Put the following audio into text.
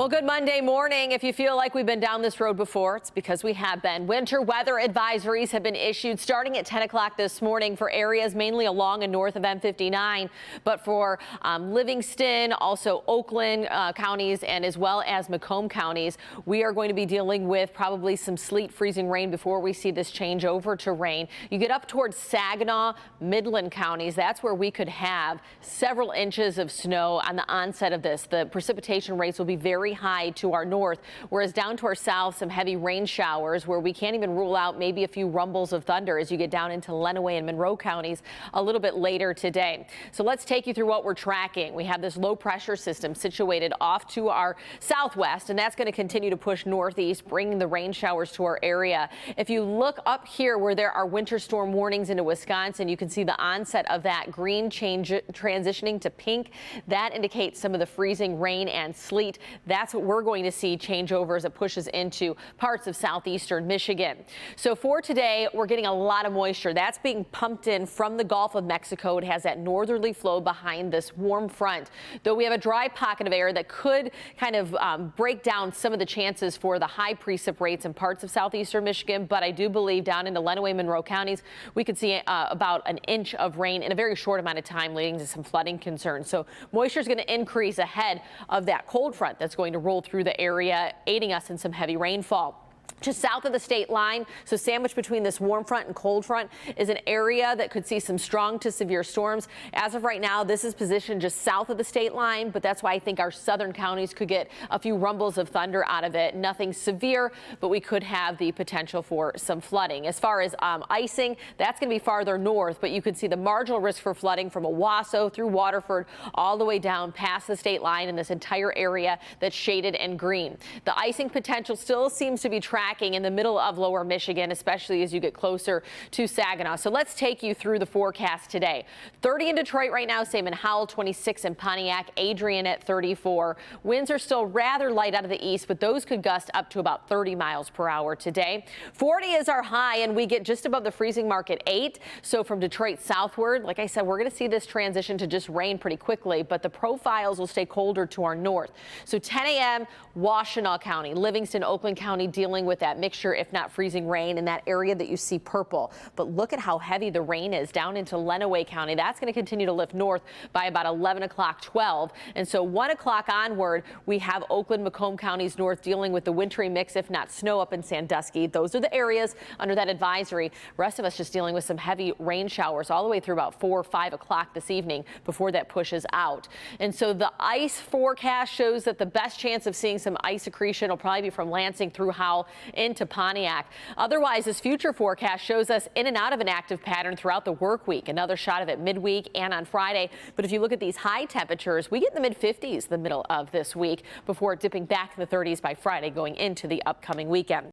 Well, good Monday morning. If you feel like we've been down this road before, it's because we have been. Winter weather advisories have been issued starting at 10 o'clock this morning for areas mainly along and north of M59. But for Livingston, also Oakland counties, and as well as Macomb counties, we are going to be dealing with probably some sleet, freezing rain before we see this change over to rain. You get up towards Saginaw, Midland counties. That's where we could have several inches of snow on the onset of this. The precipitation rates will be very high to our north, whereas down to our south, some heavy rain showers where we can't even rule out maybe a few rumbles of thunder as you get down into Lenawee and Monroe counties a little bit later today. So let's take you through what we're tracking. We have this low pressure system situated off to our southwest, and that's going to continue to push northeast, bringing the rain showers to our area. If you look up here where there are winter storm warnings into Wisconsin, you can see the onset of that green change transitioning to pink. That indicates some of the freezing rain and sleet. That's what we're going to see change over as it pushes into parts of southeastern Michigan. So for today, we're getting a lot of moisture. That's being pumped in from the Gulf of Mexico. It has that northerly flow behind this warm front, though we have a dry pocket of air that could kind of break down some of the chances for the high precip rates in parts of southeastern Michigan. But I do believe down into Lenawee, Monroe counties, we could see about an inch of rain in a very short amount of time, leading to some flooding concerns. So moisture is going to increase ahead of that cold front that's going to roll through the area, aiding us in some heavy rainfall. Just south of the state line, so sandwiched between this warm front and cold front, is an area that could see some strong to severe storms. As of right now, this is positioned just south of the state line, but that's why I think our southern counties could get a few rumbles of thunder out of it. Nothing severe, but we could have the potential for some flooding. As far as icing, that's going to be farther north, but you could see the marginal risk for flooding from Owasso through Waterford all the way down past the state line in this entire area that's shaded and green. The icing potential still seems to be tracking in the middle of lower Michigan, especially as you get closer to Saginaw. So let's take you through the forecast today. 30 in Detroit right now, same in Howell, 26 in Pontiac, Adrian at 34. Winds are still rather light out of the east, but those could gust up to about 30 miles per hour today. 40 is our high, and we get just above the freezing mark at 8. So from Detroit southward, like I said, we're going to see this transition to just rain pretty quickly, but the profiles will stay colder to our north. So 10 a.m., Washtenaw County, Livingston, Oakland County dealing with that mixture, if not freezing rain in that area that you see purple. But look at how heavy the rain is down into Lenawee County. That's going to continue to lift north by about 11 o'clock, 12. And so 1 o'clock onward, we have Oakland, Macomb counties north dealing with the wintry mix, if not snow up in Sandusky. Those are the areas under that advisory. Rest of us just dealing with some heavy rain showers all the way through about 4 or 5 o'clock this evening before that pushes out. And so the ice forecast shows that the best chance of seeing some ice accretion will probably be from Lansing through Howell into Pontiac. Otherwise, this future forecast shows us in and out of an active pattern throughout the work week. Another shot of it midweek and on Friday. But if you look at these high temperatures, we get in the mid-50s the middle of this week before dipping back in the 30s by Friday going into the upcoming weekend.